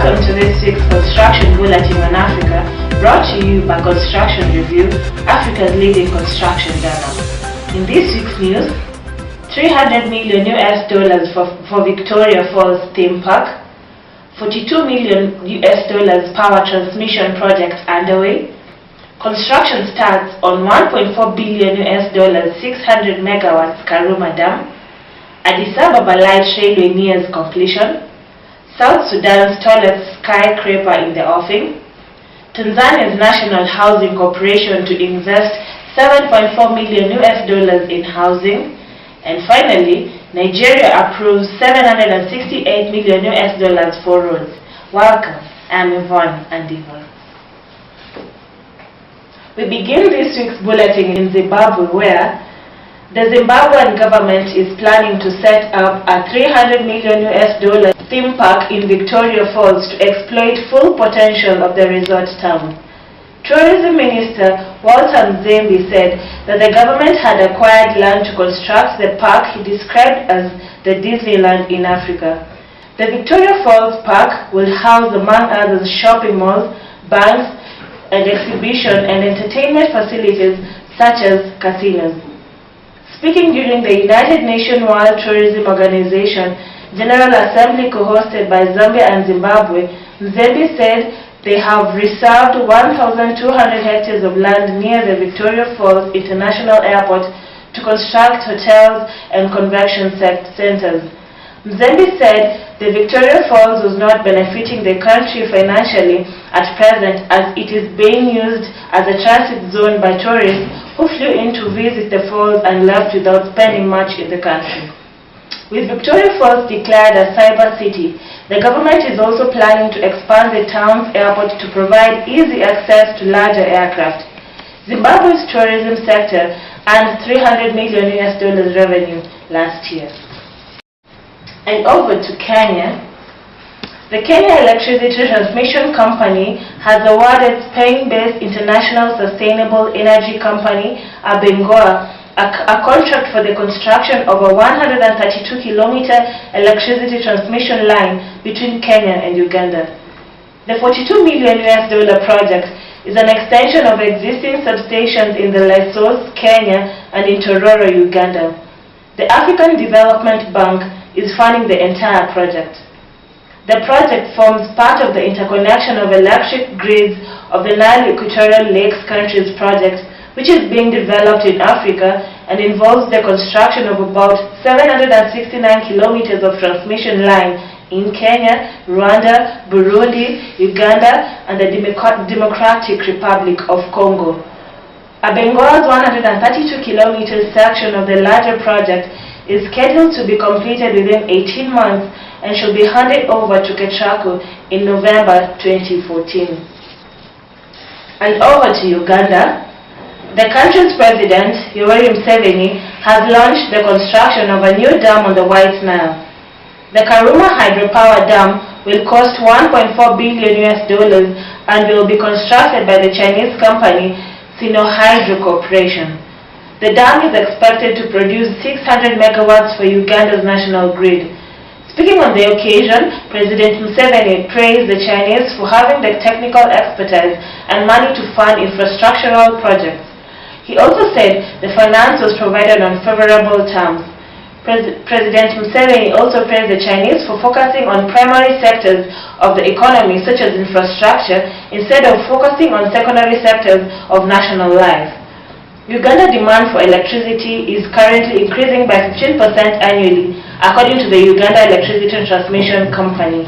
welcome to this week's Construction Bulletin on Africa, brought to you by Construction Review, Africa's leading construction journal. In this week's news, $300 million for Victoria Falls theme park, $42 million power transmission project underway, construction starts on $1.4 billion 600 megawatts Karuma Dam, Addis Ababa Light Railway nears completion, South Sudan's tallest skyscraper in the offing, Tanzania's National Housing Corporation to invest $7.4 million in housing, and finally, Nigeria approves $768 million for roads. Welcome, I'm Yvonne Andiva. We begin this week's bulletin in Zimbabwe, where the Zimbabwean government is planning to set up a $300 million theme park in Victoria Falls to exploit full potential of the resort town. Tourism Minister Walter Mzembe said that the government had acquired land to construct the park he described as the Disneyland in Africa. The Victoria Falls Park will house, among others, shopping malls, banks, and exhibition and entertainment facilities such as casinos. Speaking during the United Nations World Tourism Organization General Assembly co-hosted by Zambia and Zimbabwe, Mzembe said they have reserved 1,200 hectares of land near the Victoria Falls International Airport to construct hotels and convention centers. Mzembe said the Victoria Falls was not benefiting the country financially at present, as it is being used as a transit zone by tourists who flew in to visit the falls and left without spending much in the country. With Victoria Falls declared a cyber city, the government is also planning to expand the town's airport to provide easy access to larger aircraft. Zimbabwe's tourism sector earned $300 million revenue last year. And over to Kenya. The Kenya Electricity Transmission Company has awarded Spain-based International Sustainable Energy Company, Abengoa, a contract for the construction of a 132-kilometer electricity transmission line between Kenya and Uganda. The $42 million project is an extension of existing substations in the Lesos, Kenya, and in Tororo, Uganda. The African Development Bank is funding the entire project. The project forms part of the interconnection of electric grids of the Nile Equatorial Lakes countries project, which is being developed in Africa and involves the construction of about 769 kilometers of transmission line in Kenya, Rwanda, Burundi, Uganda, and the Democratic Republic of Congo. Abengoa's 132-kilometer section of the larger project is scheduled to be completed within 18 months and shall be handed over to KETRACO in November 2014. And over to Uganda. The country's president, Yoweri Museveni, has launched the construction of a new dam on the White Nile. The Karuma Hydropower Dam will cost $1.4 billion and will be constructed by the Chinese company Sinohydro Corporation. The dam is expected to produce 600 megawatts for Uganda's national grid. Speaking on the occasion, President Museveni praised the Chinese for having the technical expertise and money to fund infrastructural projects. He also said the finance was provided on favorable terms. President Museveni also praised the Chinese for focusing on primary sectors of the economy, such as infrastructure, instead of focusing on secondary sectors of national life. Uganda demand for electricity is currently increasing by 15% annually, according to the Uganda Electricity Transmission Company.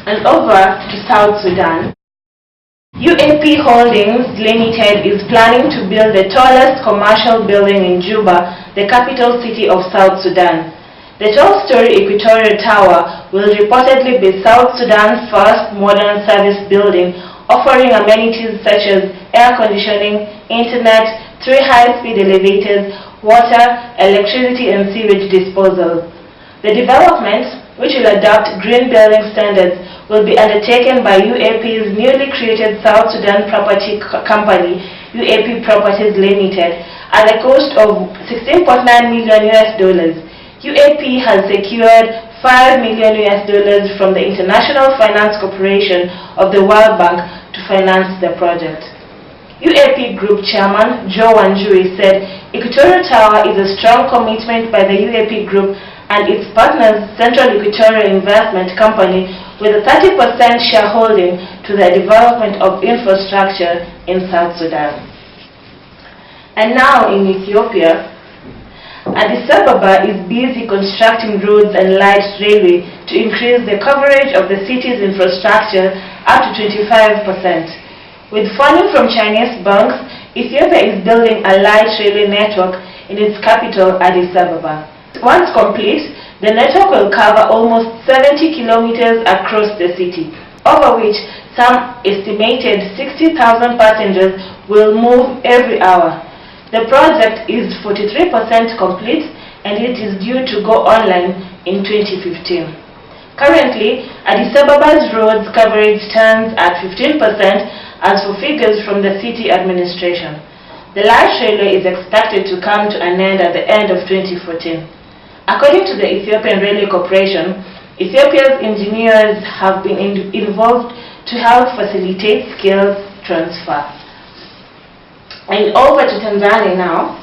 And over to South Sudan. UAP Holdings Limited is planning to build the tallest commercial building in Juba, the capital city of South Sudan. The 12-story Equatorial Tower will reportedly be South Sudan's first modern service building, offering amenities such as air conditioning, internet, 3 high-speed elevators, water, electricity, and sewage disposal. The development, which will adopt green building standards, will be undertaken by UAP's newly created South Sudan Property Company, UAP Properties Limited, at a cost of $16.9 million. UAP has secured $5 million from the International Finance Corporation of the World Bank to finance the project. UAP Group Chairman Joe Wanjui said Equatorial Tower is a strong commitment by the UAP Group and its partners, Central Equatorial Investment Company, with a 30% shareholding to the development of infrastructure in South Sudan. And now in Ethiopia, Addis Ababa is busy constructing roads and light railway to increase the coverage of the city's infrastructure up to 25%. With funding from Chinese banks, Ethiopia is building a light railway network in its capital, Addis Ababa. Once complete, the network will cover almost 70 kilometers across the city, over which some estimated 60,000 passengers will move every hour. The project is 43% complete and it is due to go online in 2015. Currently, Addis Ababa's roads coverage stands at 15% as for figures from the city administration. The light railway is expected to come to an end at the end of 2014. According to the Ethiopian Railway Corporation, Ethiopia's engineers have been involved to help facilitate skills transfer. And over to Tanzania now.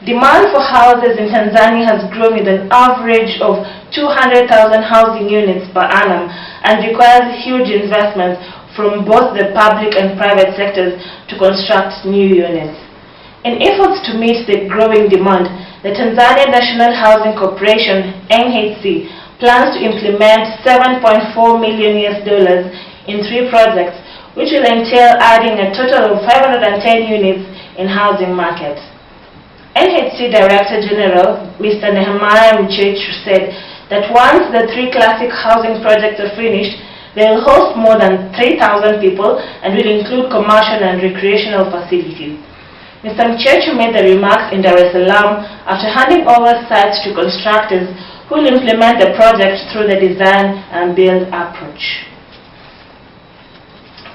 Demand for houses in Tanzania has grown with an average of 200,000 housing units per annum and requires huge investments from both the public and private sectors to construct new units. In efforts to meet the growing demand, the Tanzania National Housing Corporation, NHC, plans to implement $7.4 million in 3 projects, which will entail adding a total of 510 units in housing markets. NHC Director General, Mr. Nehemiah Mchechu, said that once the 3 classic housing projects are finished, they will host more than 3,000 people and will include commercial and recreational facilities. Mr. Mchechu made the remarks in Dar es Salaam after handing over sites to constructors who will implement the project through the design and build approach.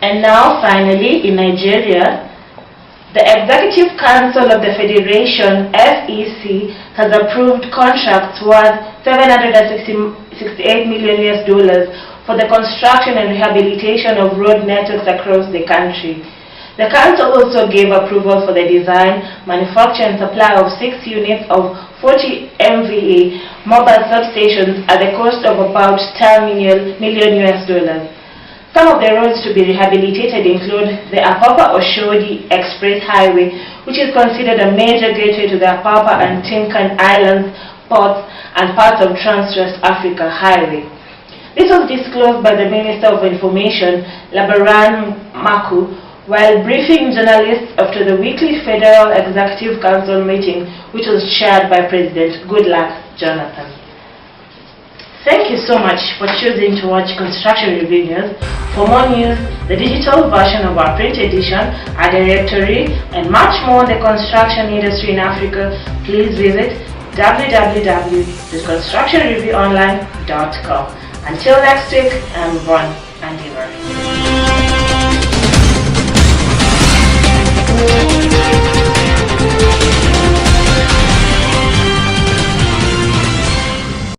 And now, finally, in Nigeria, the Executive Council of the Federation, FEC, has approved contracts worth $768 million for the construction and rehabilitation of road networks across the country. The Council also gave approval for the design, manufacture and supply of 6 units of 40 MVA mobile substations at the cost of about $10 million. Some of the roads to be rehabilitated include the Apapa-Oshodi Express Highway, which is considered a major gateway to the Apapa and Tinkan Islands, ports, and parts of Trans-West Africa Highway. This was disclosed by the Minister of Information, Labaran Maku, while briefing journalists after the weekly Federal Executive Council meeting, which was chaired by President Goodluck Jonathan. Thank you so much for choosing to watch Construction Review News. For more news, the digital version of our print edition, our directory, and much more on the construction industry in Africa, please visit www.constructionreviewonline.com. Until next week, I'm Von Andivar.